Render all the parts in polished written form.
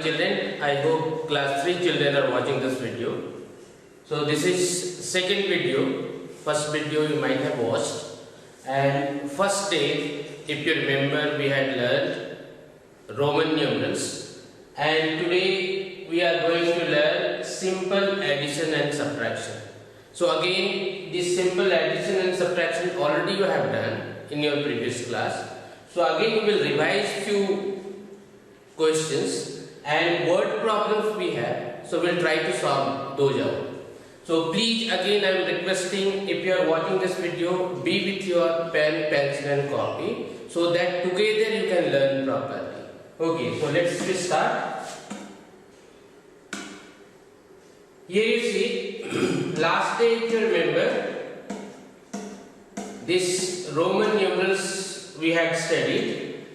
children, I hope class 3 children are watching this video. So this is second video. First video you might have watched, and first day, if you remember, we had learned Roman numerals, and today we are going to learn simple addition and subtraction. So again, this simple addition and subtraction already you have done in your previous class. So again we will revise few questions and word problems we have. So we'll try to solve those out. So please, again I am requesting, if you are watching this video, be with your pen, pencil and copy, so that together you can learn properly. Okay, so let's start. Here you see, last day if you remember, this Roman numerals we had studied,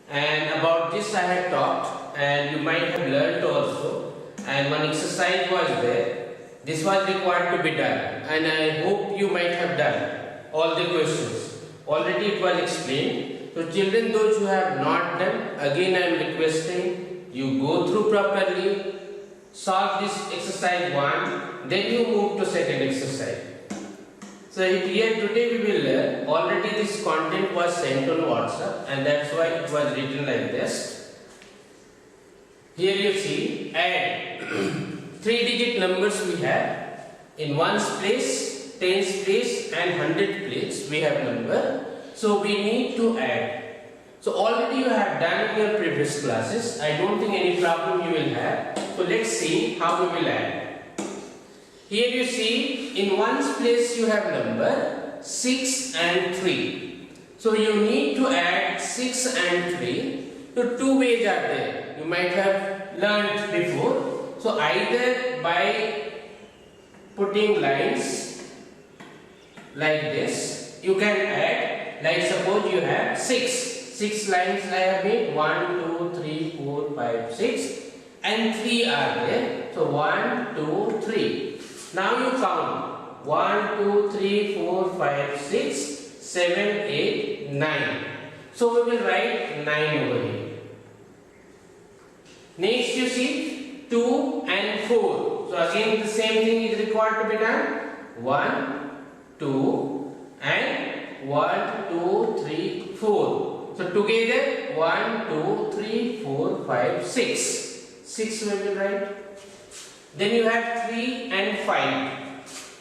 and about this I had talked, and you might have learned also, and one exercise was there. This was required to be done, and I hope you might have done all the questions. Already it was explained. So children, those who have not done, again I am requesting you go through properly, solve this exercise 1, then you move to second exercise. So here today we will learn, already this content was sent on WhatsApp, and that's why it was written like this. Here you see, add 3-digit numbers we have. In ones place, tens place and 100 place we have number. So we need to add. So already you have done in your previous classes. I don't think any problem you will have. So let's see how we will add. Here you see, in ones place you have number 6 and 3. So you need to add 6 and 3. So two ways are there. You might have learned before. So either by putting lines like this, you can add, like suppose you have 6 lines I have made, 1, 2, 3, 4, 5, 6, and 3 are there. So 1, 2, 3. Now you count 1, 2, 3, 4, 5, 6, 7, 8, 9. So we will write 9 over here. Next you see 2 and 4. So again the same thing is required to be done. 1, 2 and 1, 2, 3, 4. So together 1, 2, 3, 4, 5, 6. 6 we will write. Then you have 3 and 5.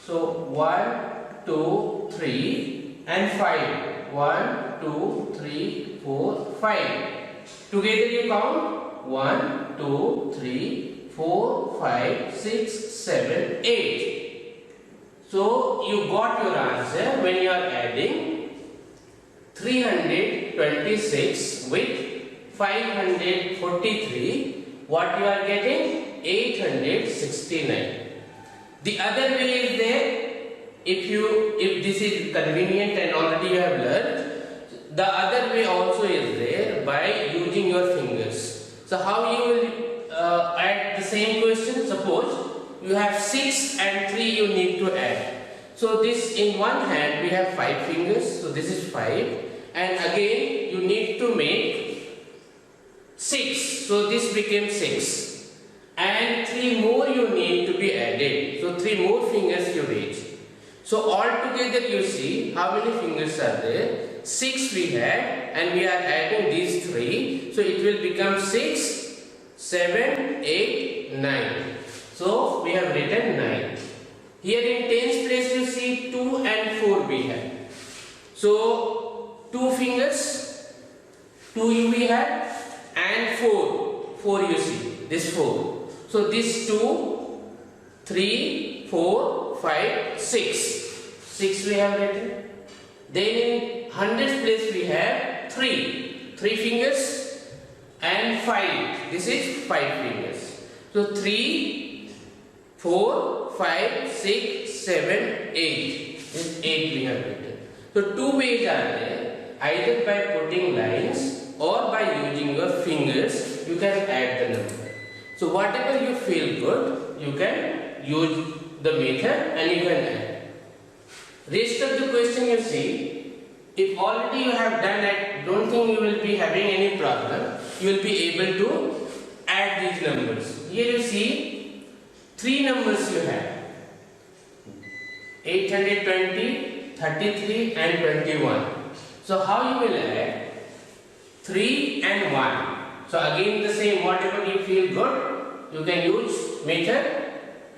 So 1, 2, 3 and 5. 1, 2, 3, 4, 5. Together you count 1, 2, 3, 4, 5, 6, 7, 8. So you got your answer when you are adding 326 with 543. What you are getting? 869. The other way is there. If this is convenient and already you have learned, the other way also is there by using your fingers. So how you will add the same question? Suppose you have 6 and 3 you need to add. So this, in one hand we have 5 fingers, so this is 5, and again you need to make 6, so this became 6, and 3 more you need to be added, so 3 more fingers you reach. So altogether you see how many fingers are there? 6 we had, and we are adding these 3, so it will become 6, 7, 8, 9. So we have written 9. Here in tens place you see 2 and 4 we have. So 2 fingers, 2 we have, and 4 you see, this 4. So this 2, 3, 4, 5, 6 we have written. Then in hundreds place we have 3 fingers and 5. This is 5 fingers. So 3, 4, 5, 6, 7, 8. This 8 we have written. So two ways are there. Either by putting lines or by using your fingers, you can add the number. So whatever you feel good, you can use the method and you can add. Rest of the question you see, if already you have done it, don't think you will be having any problem. You will be able to add add these numbers. Here you see 3 numbers you have, 820, 33 and 21. So how you will add 3 and 1? So again the same, whatever you feel good, you can use method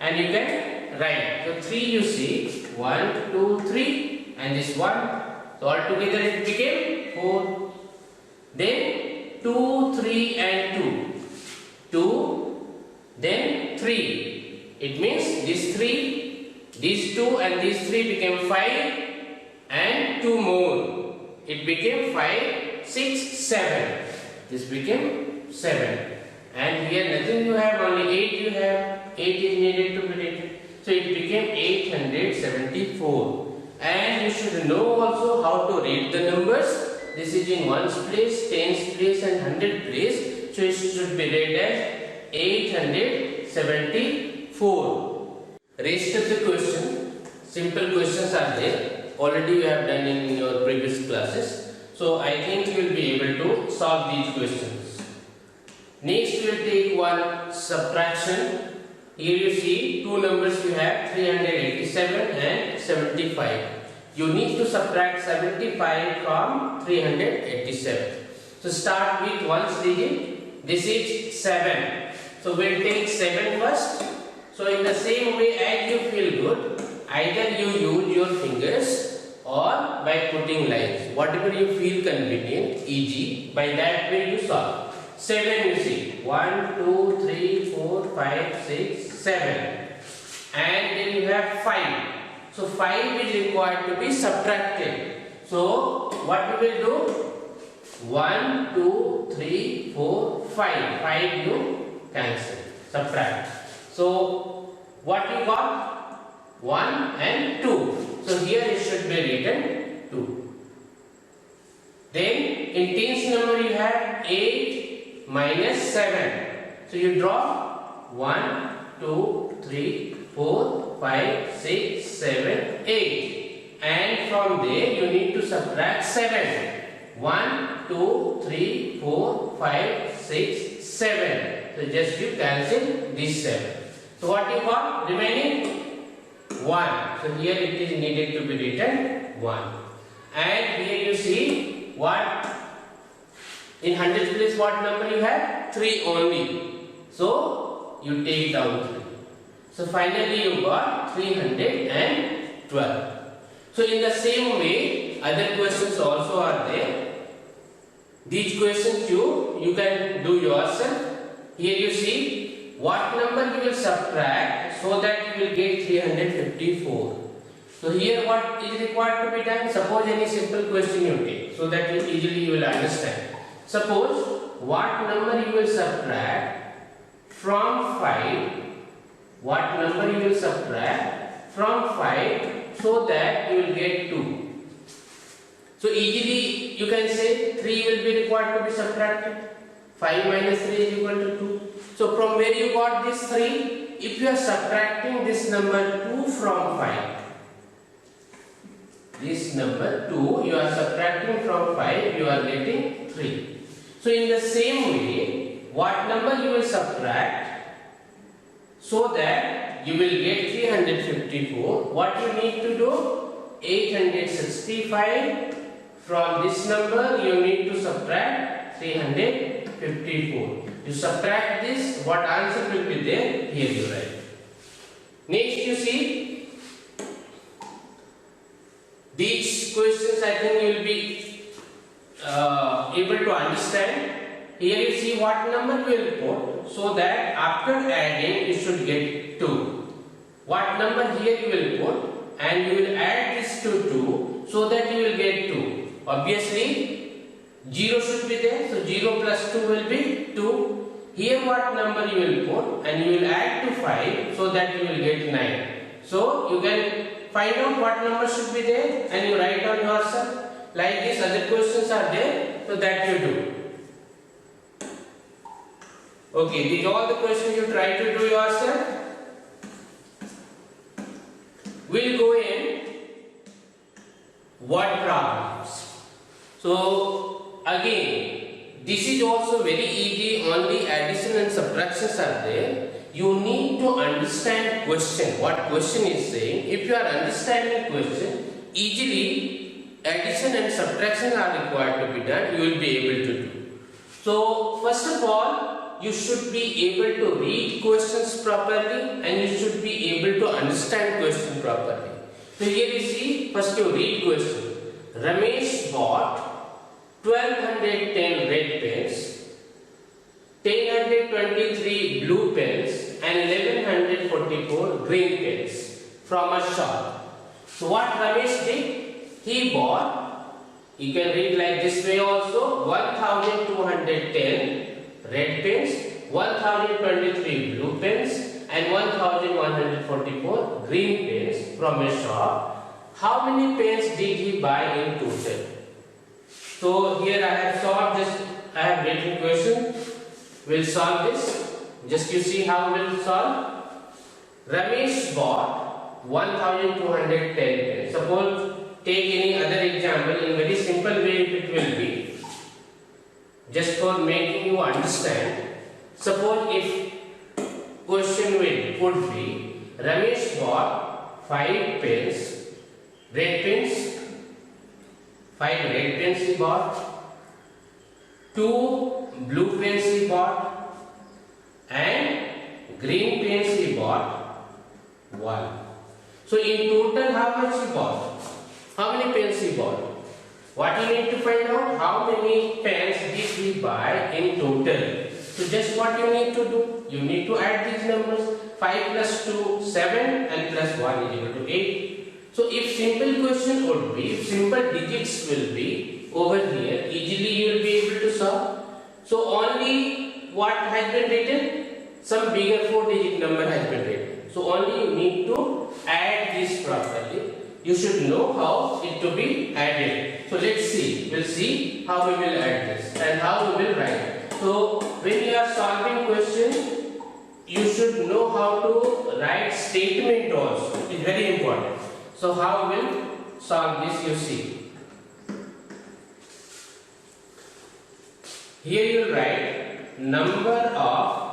and you can write. So 3 you see, 1, 2, 3 and this 1. So altogether it became 4. Then 2, 3 and 2. 2, then 3. It means this 3, these 2 and these 3 became 5 and 2 more. It became 5, 6, 7. This became 7. And here nothing you have, only 8 you have. 8 is needed to be written. So it became 874. And you should know also how to read the numbers. This is in ones place, tens place and hundred place. So it should be read as 874. Rest of the question, simple questions are there. Already you have done in your previous classes. So I think you will be able to solve these questions. Next we will take one subtraction. Here you see two numbers you have, 387 and 75. You need to subtract 75 from 387. So start with ones digit. This is 7. So we'll take 7 first. So in the same way, as you feel good, either you use your fingers or by putting lines. Whatever you feel convenient, easy, by that way you solve. 7 you see, 1, 2, 3, 4, 5, 6, 7. And then you have 5. So 5 is required to be subtracted. So what we will do? 1, 2, 3, 4, 5. 5 you cancel, subtract. So what you got? 1 and 2. So here it should be written 2. Then in tens number you have 8 minus 7. So you draw 1, 2, 3, 4, 5, 6, 7, 8. And from there you need to subtract 7. 1, 2, 3, 4, 5, 6, 7. So just you cancel this 7. So what you got? Remaining 1. So here it is needed to be written 1. And here you see what? In hundreds place what number you have? 3 only. So you take down 3. So finally you got 312. So in the same way, other questions also are there. These questions you can do yourself. Here you see what number you will subtract so that you will get 354. So here what is required to be done? Suppose any simple question you take so that you will understand. Suppose what number you will subtract from 5. What number you will subtract from 5 so that you will get 2. So easily you can say 3 will be required to be subtracted. 5 minus 3 is equal to 2. So from where you got this 3? If you are subtracting this number 2 from 5. This number 2 you are subtracting from 5, you are getting 3. So in the same way, what number you will subtract so that you will get 354? What you need to do? 865 from this number you need to subtract 354. You subtract this, what answer will be there? Here you write. Next you see, these questions I think you will be able to understand. Here you see what number you will put so that after adding you should get 2. What number here you will put and you will add this to 2 so that you will get 2. Obviously 0 should be there, so 0 plus 2 will be 2. Here what number you will put and you will add to 5 so that you will get 9. So you can find out what number should be there and you write down yourself. Like this other questions are there, so that you do. Okay, these are all the questions you try to do yourself. We'll go in word problems. So again, this is also very easy, only addition and subtractions are there. You need to understand question, what question is saying. If you are understanding question, easily addition and subtraction are required to be done, you will be able to do. So first of all, you should be able to read questions properly and you should be able to understand question properly. So here you see, first you read question. Ramesh bought 1210 red pens, 1023 blue pens and 1144 green pens from a shop. So what Ramesh did? He bought, you can read like this way also, 1210 red pens, 1023 blue pens and 1144 green pens from a shop. How many pens did he buy in total? So here I have solved this, I have written question. We'll solve this. Just you see how we'll solve. Ramesh bought 1210 pens. Suppose take any other example in very simple way it will be. Just for making you understand. Suppose if question would be Ramesh bought 5 pens, red pens, 5 red pens he bought, 2 blue pens he bought and green pens he bought 1. So in total how much he bought? How many pens he bought? What you need to find out? How many pens did he buy in total? So just what you need to do? You need to add these numbers. 5 plus 2, 7 and plus 1 is equal to 8. So if simple question would be, if simple digits will be over here, easily you will be able to solve. So only what has been written? Some bigger 4-digit number has been written. So only you need to add this properly. You should know how it to be added. So let's see. We'll see how we will add this and how we will write. So when you are solving question, you should know how to write statement also. It is very important. So how we will solve this, you see. Here you write number of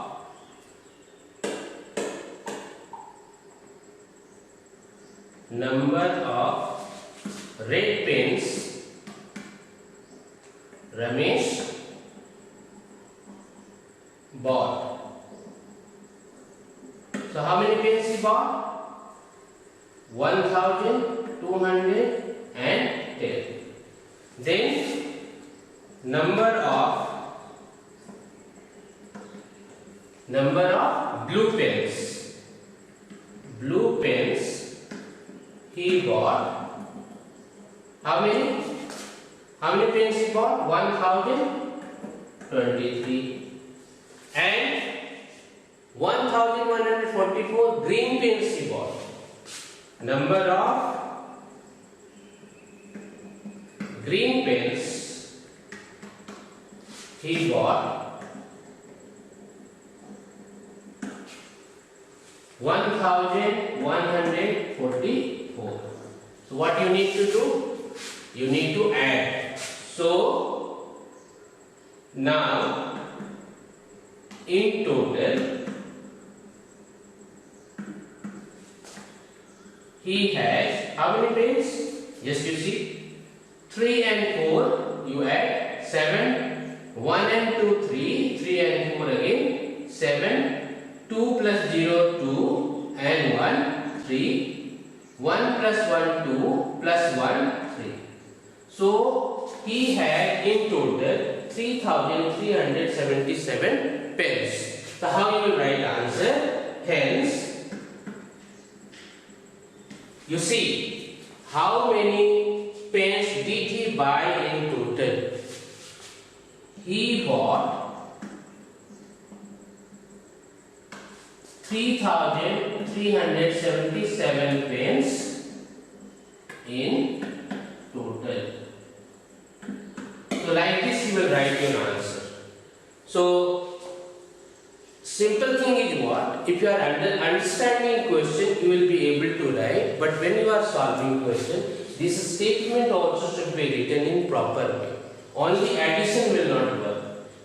red pens Ramesh bought. So how many pens he bought? 1210. Then number of blue pens. Blue pens he bought. How many? How many pens he bought? 1023. And 1144 green pens he bought. Number of green pens he bought 1144. So what you need to do? You need to add. So now in total he has how many pens? Just you see 3 and 4 you add 7, 1 and 2 3, 3 and 4 again 7, 2 plus 0 2 and 1 3, 1 plus 1 2 plus 1 3. So he had in total 3377 pens. So how you will write answer? Hence you see, how many pens did he buy in total? He bought 3377 pens in total. So like this you will write your answer. So simple thing is what? If you are understanding question, you will be able to write. But when you are solving question, this statement also should be written in proper way. Only addition will not work.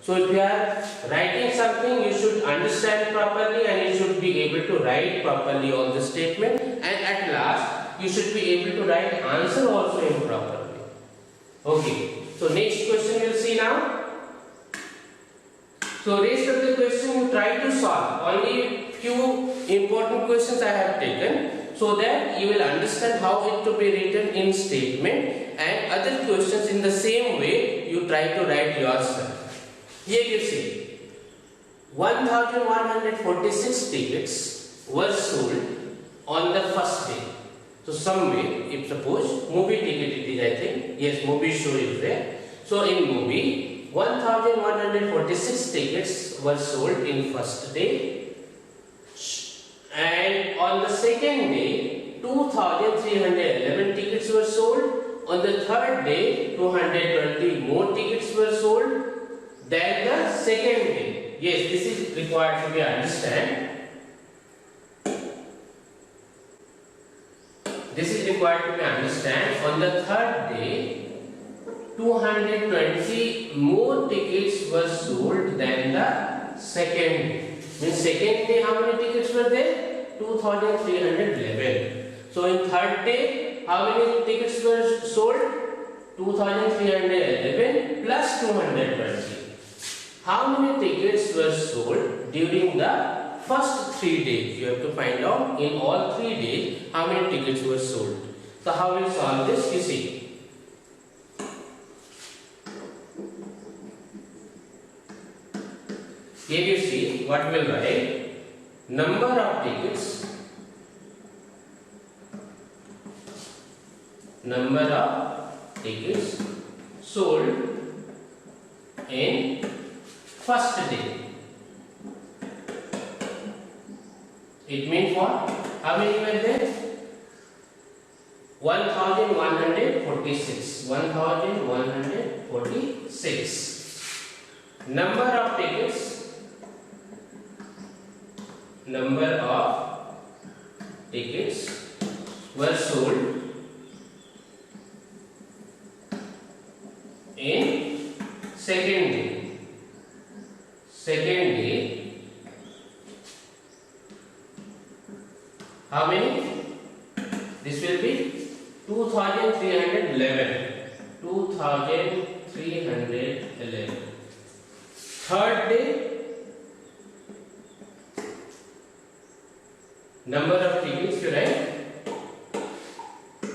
So if you are writing something, you should understand properly and you should be able to write properly all the statement, and at last you should be able to write answer also improperly. Okay, so next question we'll see now. So rest of the question you try to solve. Only few important questions I have taken, so that you will understand how it to be written in statement, and other questions in the same way you try to write yourself. Here you see 1146 tickets were sold on the first day. So some way, if suppose movie ticket it is, I think, yes, movie show is there. So in movie 1146 tickets were sold in first day, and on the second day 2311 tickets were sold. On the third day 220 more tickets were sold than the second day. Yes, this is required to be understand. This is required to be understand. On the third day 220 more tickets were sold than the second day. Means second day how many tickets were there? 2311. So in third day how many tickets were sold? 2311 plus 220. How many tickets were sold during the first 3 days? You have to find out in all 3 days how many tickets were sold. So how will solve this? You see. Here you see what will write. Number of tickets. Number of tickets sold in first day. It means what? How many were there? 1146. 1146. Number of tickets. Number of tickets were sold in second day. Second day, how many? This will be 2311. 2311. Third day, number of tickets, you write.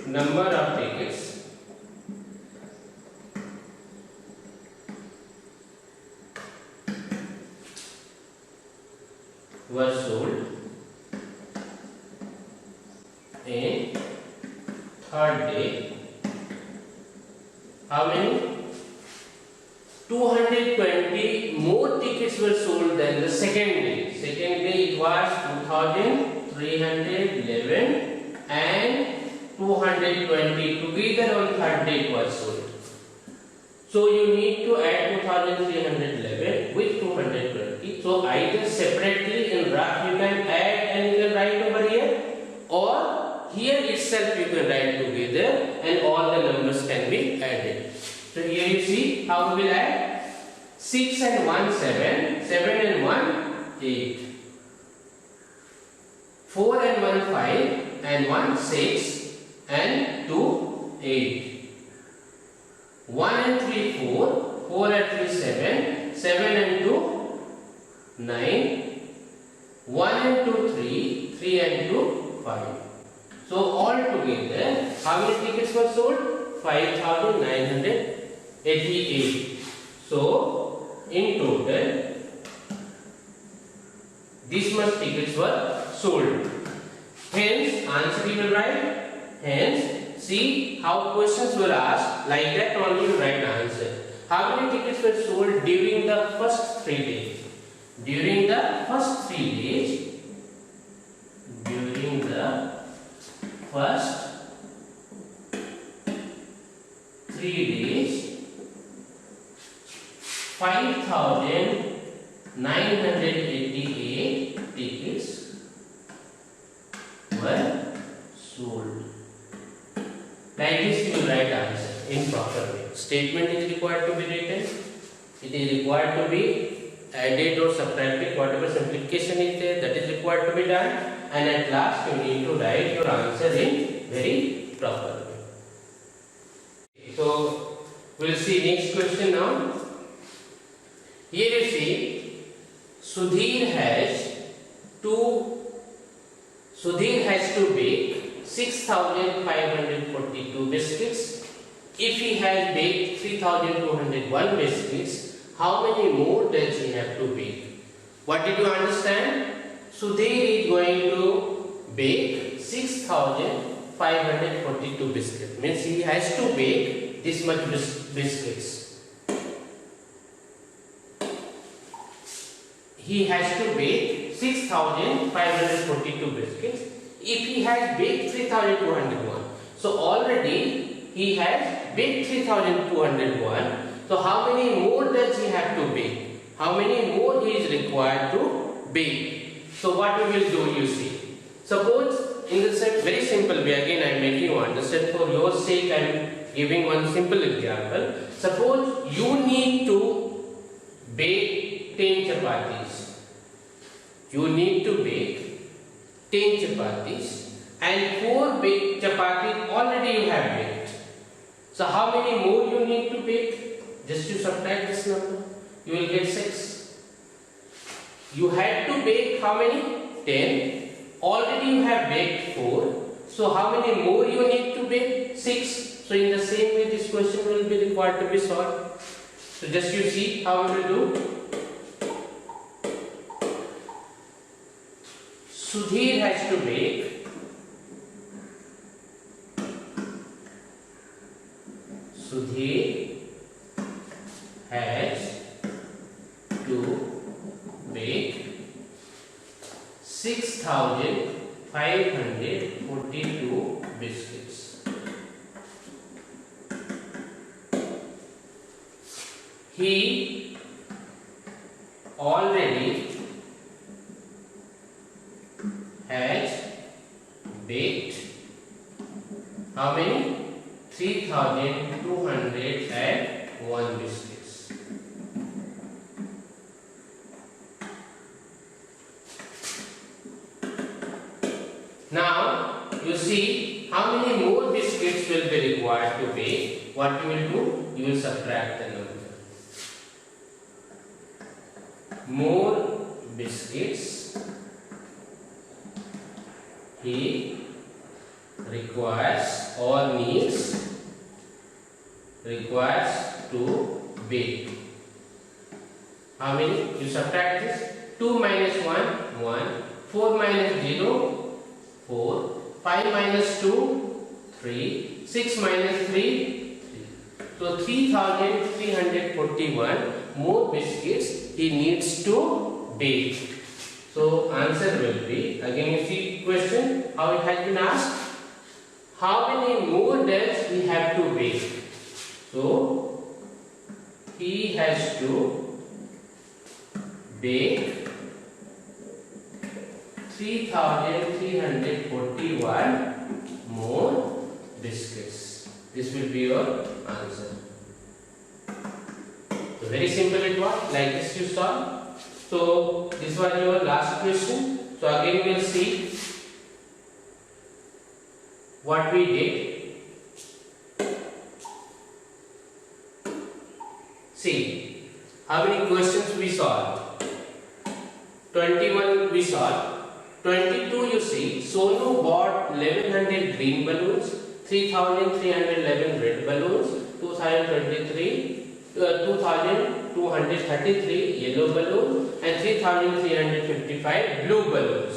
Number of tickets were sold in third day. How many? 220 more tickets were sold than the second day. Second day it was 2311 and 220 together on third day it was sold. So you need to add 2311 with 220. So either separately in rough you can add and you can write over here, or here itself you can write together and all the numbers can be added. So here you see how we will add. 6 and 1 7, 7 and 1 8, 4 and 1 5 and 1 6 and 2 8. 1 and 3 4, 4 and 3 7, 7 and 2 9, 1 and 2 3, 3 and 2 5. So all together how many tickets were sold? 5988. So in total this much tickets were sold. Hence answer you will write. Hence see how questions were asked, like that only you write answer. How many tickets were sold during the first 3 days? During the first 3 days, during the first 3 days, 5988 tickets were sold. Like this you will write answer in proper way. Statement is required to be written It is required to be added or subtracted. Whatever simplification is there, that is required to be done. And at last you need to write your answer in very proper way. So we'll see next question now. Here you see Sudhir has to bake 6,542 biscuits. If he has baked 3,201 biscuits, how many more does he have to bake? What did you understand? Sudhir is going to bake 6,542 biscuits. Means he has to bake this much biscuits. He has to bake 6,542 biscuits. If he has baked 3,201, so already he has baked 3,201. So how many more does he have to bake? How many more he is required to bake? So what we will do, you see. Suppose in the very simple way, again I am making you understand, for your sake I am giving one simple example. Suppose you need to bake 10 chapatis. You need to bake 10 chapatis and 4 baked chapatis already you have baked. So how many more you need to bake? Just to subtract this number, you will get 6. You had to bake how many? 10. Already you have baked 4. So how many more you need to bake? 6. So in the same way this question will be required to be solved. So just you see how we will do. Sudhir has to bake has to bake 6,542 biscuits. He already has baked how many? 3,201 biscuits. Now you see how many more biscuits will be required to bake. What you will do? You will subtract the number. More biscuits he requires to bake. How many? You subtract this. 2 minus 1, 1. 4 minus 0, 4. 5 minus 2, 3. 6 minus 3, 3. So 3,341 more biscuits he needs to bake. So answer will be, again you see question how it has been asked. How many more does he have to bake? So he has to bake 3,341 more biscuits. This will be your answer. So very simple it was, like this you solve. So this was your last question. So again we will see what we did. See how many questions we solved. 21 we solved. 22 you see, Sonu bought 1100 green balloons, 3311 red balloons, 2233 yellow balloons and 3355 blue balloons.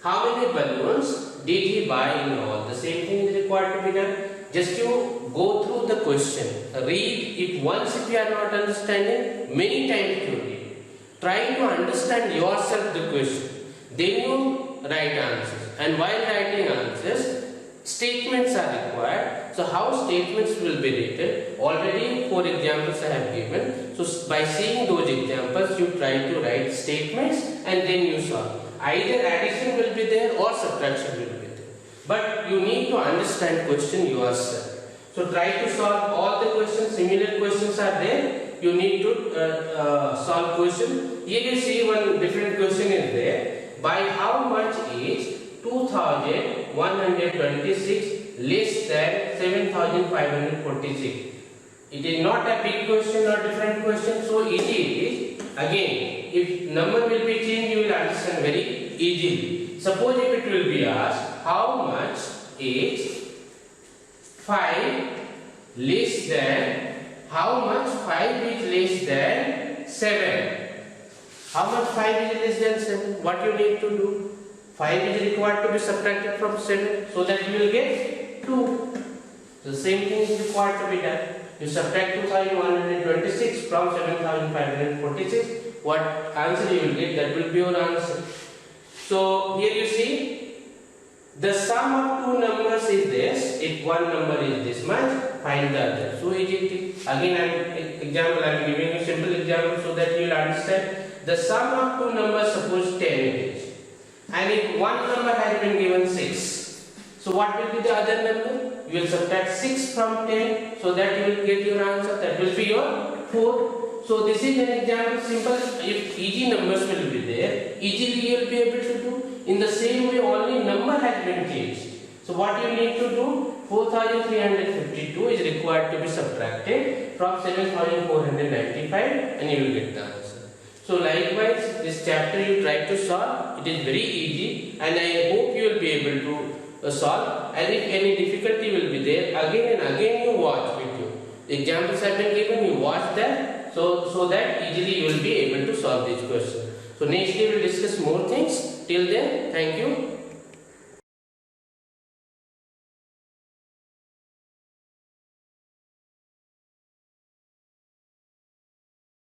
How many balloons did he buy in all? The same thing is required to be done. Just you go through the question, read it once if you are not understanding, many times you read. Try to understand yourself the question. Then you write answers. And while writing answers, statements are required. So how statements will be written? Already 4 examples I have given. So by seeing those examples, you try to write statements and then you solve. Either addition will be there or subtraction will be there. But you need to understand question yourself. So try to solve all the questions. Similar questions are there. you need to solve question. Here you see one different question is there. By how much is 2126 less than 7546? It is not a big question or different question, so easy it is. Again, if number will be changed, you will understand very easily. Suppose if it will be asked, how much is 5 less than, how much 5 is less than 7? How much 5 is less than 7? What you need to do? 5 is required to be subtracted from 7, so that you will get 2. The same thing is required to be done. You subtract 2126 from 7546. What answer you will get, that will be your answer. So here you see, the sum of two numbers is this. If one number is this much, find the other. So easy. Again, I am giving you simple example so that you will understand. The sum of two numbers, suppose 10 it is, and if one number has been given 6, so what will be the other number? You will subtract 6 from 10, so that you will get your answer. That will be your 4. So this is an example, simple. If easy numbers will be there, easily you will be able to do. In the same way, only number has been changed. So what you need to do? 4352 is required to be subtracted from 7495, and you will get the answer. So likewise, this chapter you try to solve. It is very easy, and I hope you will be able to solve. And if any difficulty will be there, again and again you watch video. The examples have been given, you watch that, so that easily you will be able to solve this question. So next day we will discuss more things. Till then, thank you.